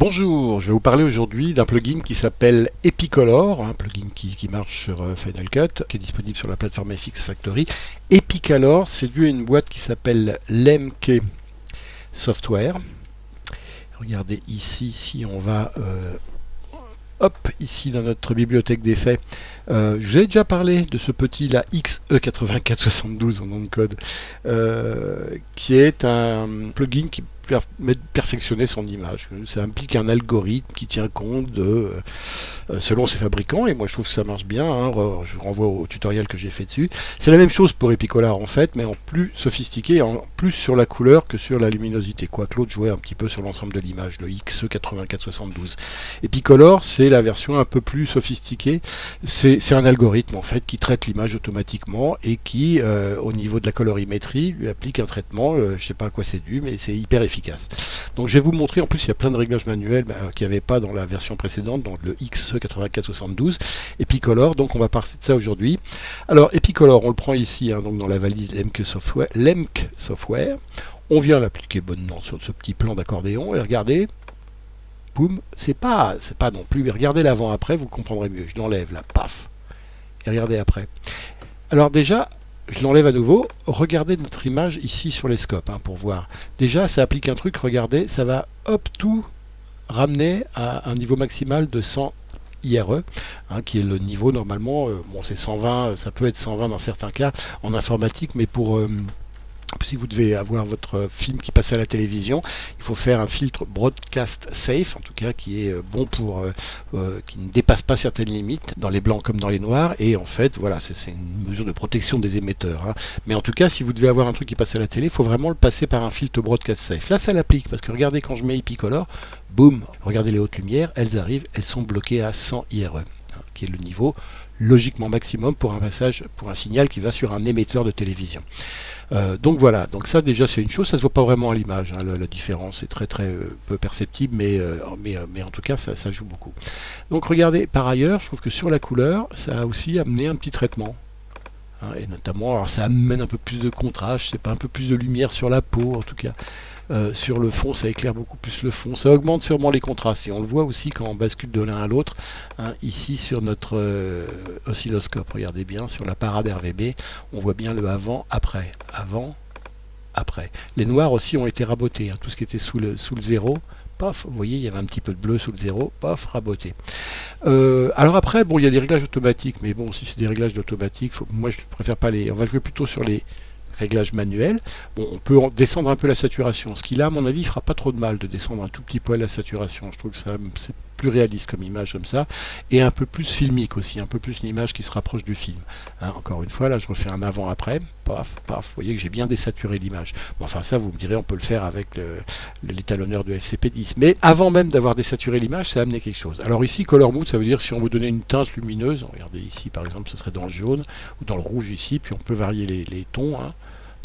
Bonjour, je vais vous parler aujourd'hui d'un plugin qui s'appelle Epicolor, un plugin qui marche sur Final Cut, qui est disponible sur la plateforme FX Factory. Epicolor, c'est dû à une boîte qui s'appelle Lemke Software. Regardez ici, si on va hop, ici dans notre bibliothèque d'effets, je vous ai déjà parlé de ce petit là XE8472 en nom de code, qui est un plugin qui permet de perfectionner son image. Ça implique un algorithme qui tient compte de selon ses fabricants, et moi je trouve que ça marche bien, hein. Je renvoie au tutoriel que j'ai fait dessus. C'est la même chose pour Epicolor en fait, mais en plus sophistiqué, en plus sur la couleur que sur la luminosité, quoique l'autre jouait un petit peu sur l'ensemble de l'image, le XE8472. Epicolor, c'est la version un peu plus sophistiquée. C'est un algorithme en fait qui traite l'image automatiquement et qui, au niveau de la colorimétrie, lui applique un traitement. Je ne sais pas à quoi c'est dû, mais c'est hyper efficace. Donc je vais vous montrer, en plus il y a plein de réglages manuels qu'il n'y avait pas dans la version précédente, dans le XE8472, Epicolor, donc on va parler de ça aujourd'hui. Alors Epicolor, on le prend ici, hein, donc dans la valise Lemke Software. On vient l'appliquer bonnement sur ce petit plan d'accordéon, et regardez, boum, c'est pas non plus, mais regardez l'avant-après, vous comprendrez mieux. Je l'enlève là, paf, et regardez après. Alors déjà, je l'enlève à nouveau, regardez notre image ici sur les scopes, hein, pour voir. Déjà, ça applique un truc, regardez, ça va, hop, tout ramener à un niveau maximal de 100 IRE, hein, qui est le niveau normalement, bon c'est 120, ça peut être 120 dans certains cas en informatique, mais pour si vous devez avoir votre film qui passe à la télévision, il faut faire un filtre broadcast safe, en tout cas qui est bon pour qui ne dépasse pas certaines limites, dans les blancs comme dans les noirs, et en fait voilà, c'est une mesure de protection des émetteurs, hein. Mais en tout cas, si vous devez avoir un truc qui passe à la télé, il faut vraiment le passer par un filtre broadcast safe. Là ça l'applique, parce que regardez, quand je mets Epicolor, boum, regardez les hautes lumières, elles arrivent, elles sont bloquées à 100 IRE, hein, qui est le niveau logiquement maximum pour un passage, pour un signal qui va sur un émetteur de télévision. Donc voilà, donc ça déjà c'est une chose, ça se voit pas vraiment à l'image, hein, la différence est très peu perceptible, mais en tout cas ça joue beaucoup. Donc regardez, par ailleurs, je trouve que sur la couleur, ça a aussi amené un petit traitement, hein, et notamment, alors ça amène un peu plus de contraste, c'est pas un peu plus de lumière sur la peau en tout cas. Sur le fond, ça éclaire beaucoup plus le fond, ça augmente sûrement les contrastes, et on le voit aussi quand on bascule de l'un à l'autre, hein, ici sur notre oscilloscope. Regardez bien, sur la parade RVB, on voit bien le avant, après. Les noirs aussi ont été rabotés, hein, tout ce qui était sous le zéro, paf, vous voyez, il y avait un petit peu de bleu sous le zéro, paf, raboté. Alors après, bon, il y a des réglages automatiques, mais bon, si c'est des réglages d'automatique, moi je préfère pas les... On va jouer plutôt sur les réglage manuel. Bon, on peut descendre un peu la saturation. Ce qui là, à mon avis, il fera pas trop de mal de descendre un tout petit peu la saturation. Je trouve que ça c'est plus réaliste comme image comme ça, et un peu plus filmique aussi, un peu plus une image qui se rapproche du film, hein. Encore une fois, là je refais un avant-après, paf, paf, vous voyez que j'ai bien désaturé l'image. Bon, enfin ça, vous me direz, on peut le faire avec l'étalonneur de FCP10, mais avant même d'avoir désaturé l'image, ça a amené quelque chose. Alors ici, Color Mood, ça veut dire si on veut donner une teinte lumineuse, regardez ici par exemple, ce serait dans le jaune, ou dans le rouge ici, puis on peut varier les tons, hein.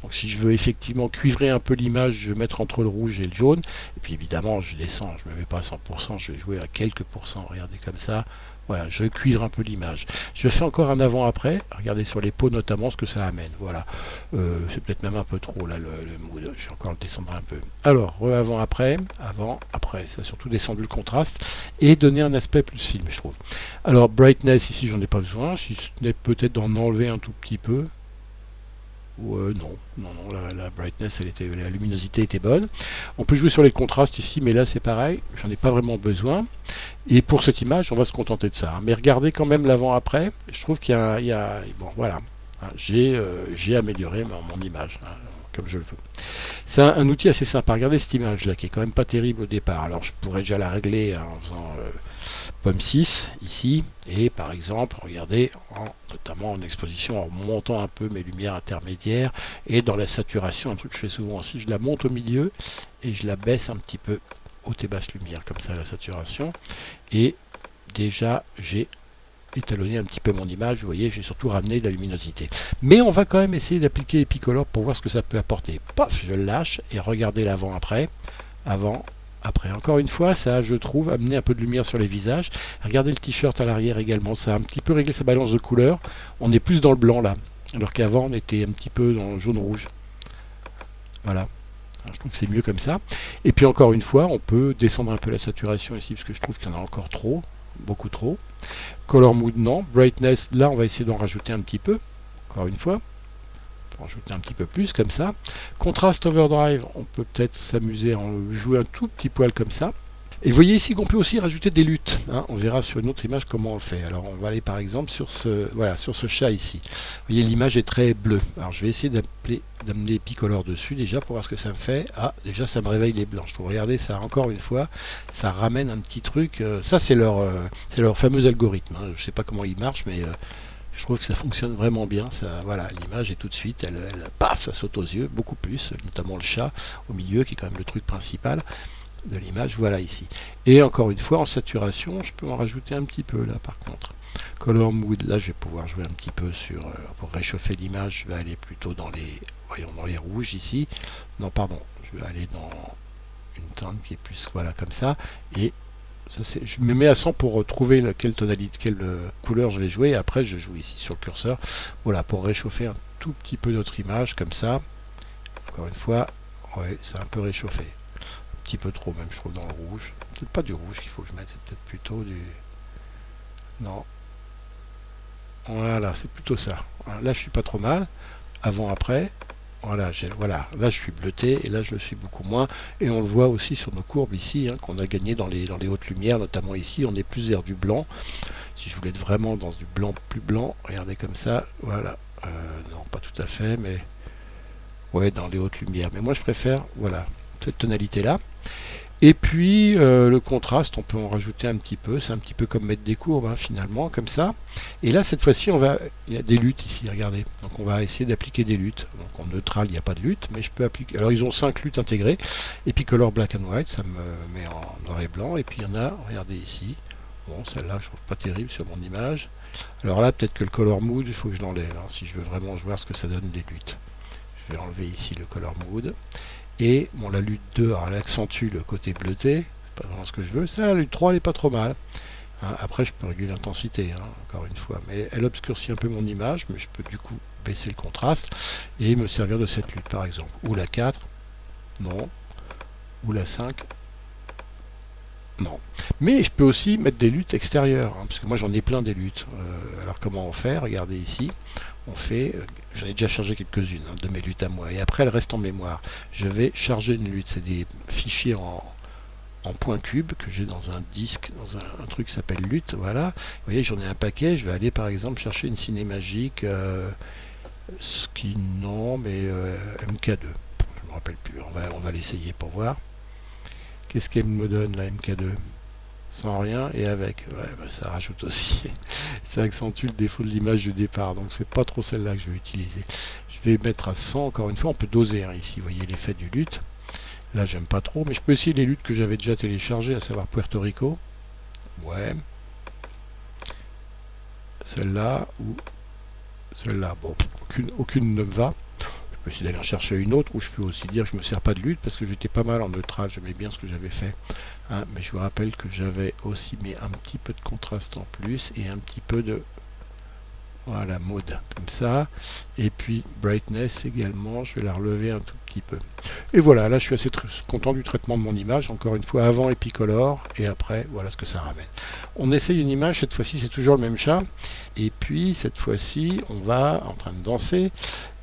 Donc si je veux effectivement cuivrer un peu l'image, je vais mettre entre le rouge et le jaune. Et puis évidemment, je descends, je ne me mets pas à 100%, je vais jouer à quelques pourcents. Regardez comme ça. Voilà, je cuivre un peu l'image. Je fais encore un avant-après. Regardez sur les peaux notamment ce que ça amène. Voilà. C'est peut-être même un peu trop là le mood. Je vais encore le descendre un peu. Alors, avant-après. Avant-après. Ça a surtout descendu le contraste et donner un aspect plus film, je trouve. Alors, brightness, ici, j'en ai pas besoin. Si ce n'est peut-être d'en enlever un tout petit peu. Non, la brightness, la luminosité était bonne. On peut jouer sur les contrastes ici, mais là c'est pareil, j'en ai pas vraiment besoin. Et pour cette image, on va se contenter de ça, hein. Mais regardez quand même l'avant-après, je trouve qu'il y a, bon voilà, hein, j'ai amélioré mon image, hein, comme je le veux. C'est un outil assez sympa. Regardez cette image là qui est quand même pas terrible au départ. Alors je pourrais déjà la régler, hein, en faisant pomme 6 ici, et par exemple regardez, notamment en exposition, en montant un peu mes lumières intermédiaires, et dans la saturation, un truc que je fais souvent aussi, je la monte au milieu et je la baisse un petit peu haute et basse lumière, comme ça la saturation, et déjà j'ai étalonné un petit peu mon image. Vous voyez, j'ai surtout ramené de la luminosité. Mais on va quand même essayer d'appliquer Epicolor pour voir ce que ça peut apporter. Paf, je le lâche et regardez l'avant-après. Avant, après. Encore une fois, ça a, je trouve, amené un peu de lumière sur les visages. Regardez le t-shirt à l'arrière également. Ça a un petit peu réglé sa balance de couleur. On est plus dans le blanc là. Alors qu'avant, on était un petit peu dans le jaune-rouge. Voilà. Je trouve que c'est mieux comme ça. Et puis encore une fois, on peut descendre un peu la saturation ici, parce que je trouve qu'il y en a encore trop, beaucoup trop. Color Mood, non. Brightness, là, on va essayer d'en rajouter un petit peu, encore une fois. On peut rajouter un petit peu plus, comme ça. Contrast Overdrive, on peut peut-être s'amuser à en jouer un tout petit poil comme ça. Et vous voyez ici qu'on peut aussi rajouter des luttes. On verra sur une autre image comment on le fait. Alors on va aller par exemple sur ce chat ici. Vous voyez, l'image est très bleue. Alors je vais essayer d'amener Picolor dessus déjà pour voir ce que ça me fait. Ah, déjà ça me réveille les blancs. Je trouve, regardez ça encore une fois, ça ramène un petit truc. Ça c'est leur fameux algorithme. Je ne sais pas comment il marche, mais je trouve que ça fonctionne vraiment bien. Ça, voilà, l'image est tout de suite, paf, ça saute aux yeux, beaucoup plus, notamment le chat au milieu qui est quand même le truc principal de l'image, voilà ici. Et encore une fois, en saturation, je peux en rajouter un petit peu là par contre. Color Mood, là je vais pouvoir jouer un petit peu sur, pour réchauffer l'image, je vais aller plutôt dans les, voyons, dans les rouges ici. Non, pardon, je vais aller dans une teinte qui est plus, voilà, comme ça. Et ça, je me mets à 100 pour trouver quelle tonalité, quelle couleur je vais jouer. Et après, je joue ici sur le curseur, voilà, pour réchauffer un tout petit peu notre image, comme ça. Encore une fois, ouais, c'est un peu réchauffé. Petit peu trop même, je trouve, dans le rouge. C'est pas du rouge qu'il faut que je mette, c'est peut-être plutôt du... Non. Voilà, c'est plutôt ça. Là, je suis pas trop mal. Avant, après. Voilà, là, je suis bleuté, et là, je le suis beaucoup moins. Et on le voit aussi sur nos courbes ici, qu'on a gagné dans les hautes lumières, notamment ici. On est plus vers du blanc. Si je voulais être vraiment dans du blanc plus blanc, regardez comme ça. Voilà. Non, pas tout à fait, mais... Ouais, dans les hautes lumières. Mais moi, je préfère, voilà, cette tonalité-là. Et puis le contraste, on peut en rajouter un petit peu. C'est un petit peu comme mettre des courbes finalement, comme ça. Et là, cette fois-ci, il y a des luttes ici, regardez. Donc on va essayer d'appliquer des luttes. Donc en neutral, il n'y a pas de lutte, mais je peux appliquer. Alors ils ont 5 luttes intégrées. Et puis Color Black and White, ça me met en noir et blanc. Et puis il y en a, regardez ici. Bon, celle-là, je trouve pas terrible sur mon image. Alors là, peut-être que le Color Mood, il faut que je l'enlève, si je veux vraiment voir ce que ça donne des luttes. Je vais enlever ici le Color Mood. Et bon, la lutte 2, alors elle accentue le côté bleuté, c'est pas vraiment ce que je veux. Ça, la lutte 3, elle est pas trop mal. Après, je peux réguler l'intensité, encore une fois. Mais elle obscurcit un peu mon image, mais je peux du coup baisser le contraste et me servir de cette lutte, par exemple. Ou la 4, non. Ou la 5, non. Mais je peux aussi mettre des luttes extérieures, parce que moi j'en ai plein des luttes. Alors comment on fait? Regardez ici. On fait, j'en ai déjà chargé quelques-unes de mes luttes à moi, et après elles restent en mémoire. Je vais charger une lutte, c'est des fichiers en point cube que j'ai dans un disque, dans un truc qui s'appelle lutte, voilà. Vous voyez, j'en ai un paquet, je vais aller par exemple chercher une cinémagique, non, mais MK2, je ne me rappelle plus, on va l'essayer pour voir. Qu'est-ce qu'elle me donne la MK2? Sans rien et avec, ouais, ça rajoute aussi, ça accentue le défaut de l'image de départ, donc c'est pas trop celle-là que je vais utiliser. Je vais mettre à 100, encore une fois, on peut doser ici, vous voyez l'effet du lutte. Là j'aime pas trop, mais je peux essayer les luttes que j'avais déjà téléchargées, à savoir Puerto Rico, ouais, celle-là ou celle-là, bon, aucune ne me va. Je peux essayer d'aller en chercher une autre, ou je peux aussi dire que je me sers pas de lutte parce que j'étais pas mal en neutral, j'aimais bien ce que j'avais fait. Mais je vous rappelle que j'avais aussi mis un petit peu de contraste en plus et un petit peu de, voilà, mode comme ça, et puis brightness également, je vais la relever un tout petit peu. Et voilà, là je suis assez content du traitement de mon image, encore une fois avant Epicolor, et après voilà ce que ça ramène. On essaye une image, cette fois-ci c'est toujours le même chat, et puis cette fois-ci on va en train de danser,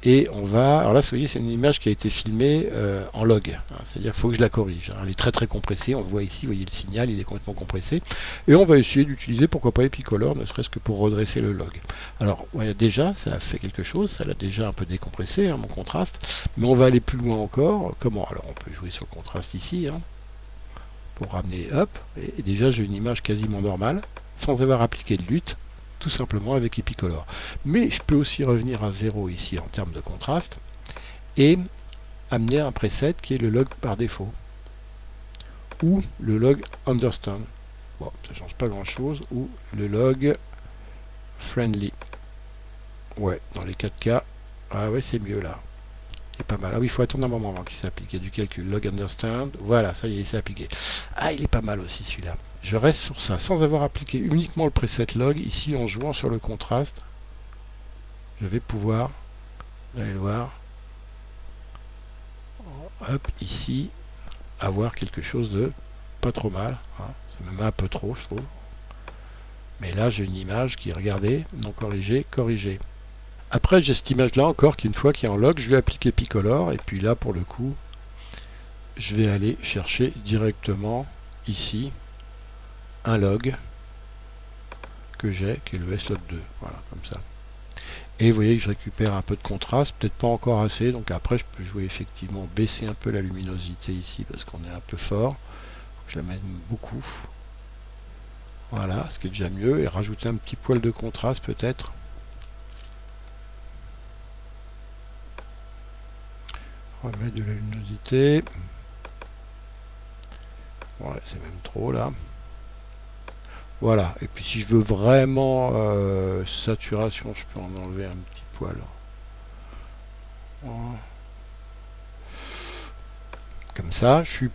et on va, alors là vous voyez c'est une image qui a été filmée en log, c'est-à-dire qu'il faut que je la corrige, elle est très compressée, on le voit ici, vous voyez le signal, il est complètement compressé, et on va essayer d'utiliser pourquoi pas Epicolor, ne serait-ce que pour redresser le log. Alors ouais, déjà ça a fait quelque chose, ça l'a déjà un peu décompressé, mon contraste, mais on va aller plus loin encore. Comment? Alors on peut jouer sur le contraste ici, pour ramener up, et déjà j'ai une image quasiment normale, sans avoir appliqué de lutte, tout simplement avec Epicolor. Mais je peux aussi revenir à 0 ici en termes de contraste, et amener un preset qui est le log par défaut, ou le log understand. Bon, ça change pas grand chose, ou le log friendly. Ouais, dans les 4 cas, ah ouais, c'est mieux là. Il est pas mal. Ah oui, il faut attendre un moment avant qu'il s'applique. Il y a du calcul. Log understand. Voilà, ça y est, il s'est appliqué. Ah, il est pas mal aussi celui-là. Je reste sur ça, sans avoir appliqué uniquement le preset log. Ici, en jouant sur le contraste, je vais pouvoir, vous allez le voir, hop, ici, avoir quelque chose de pas trop mal. Hein. C'est même un peu trop, je trouve. Mais là, j'ai une image qui, regardez, non corrigée, corrigée. Après, j'ai cette image-là encore qu'une fois qui est en log, je vais appliquer Picolor. Et puis là, pour le coup, je vais aller chercher directement ici un log que j'ai, qui est le slot2. Voilà, comme ça. Et vous voyez que je récupère un peu de contraste, peut-être pas encore assez, donc après je peux jouer effectivement, baisser un peu la luminosité ici parce qu'on est un peu fort. Je la mets beaucoup. Voilà, ce qui est déjà mieux, et rajouter un petit poil de contraste peut-être. Remettre de la luminosité. Ouais, c'est même trop là. Voilà, et puis si je veux vraiment saturation, je peux en enlever un petit poil. Voilà. Comme ça, je suis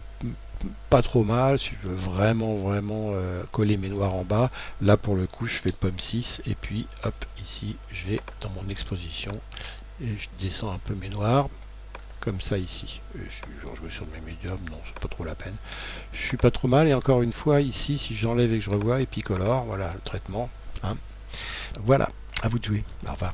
pas trop mal. Si je veux vraiment coller mes noirs en bas, là pour le coup je fais pomme 6 et puis hop, ici je vais dans mon exposition et je descends un peu mes noirs comme ça ici. Et je vais jouer sur mes médiums, non c'est pas trop la peine. Je suis pas trop mal, et encore une fois ici si j'enlève et que je revois, et Picolor, voilà le traitement, hein. Voilà, à vous de jouer, au revoir.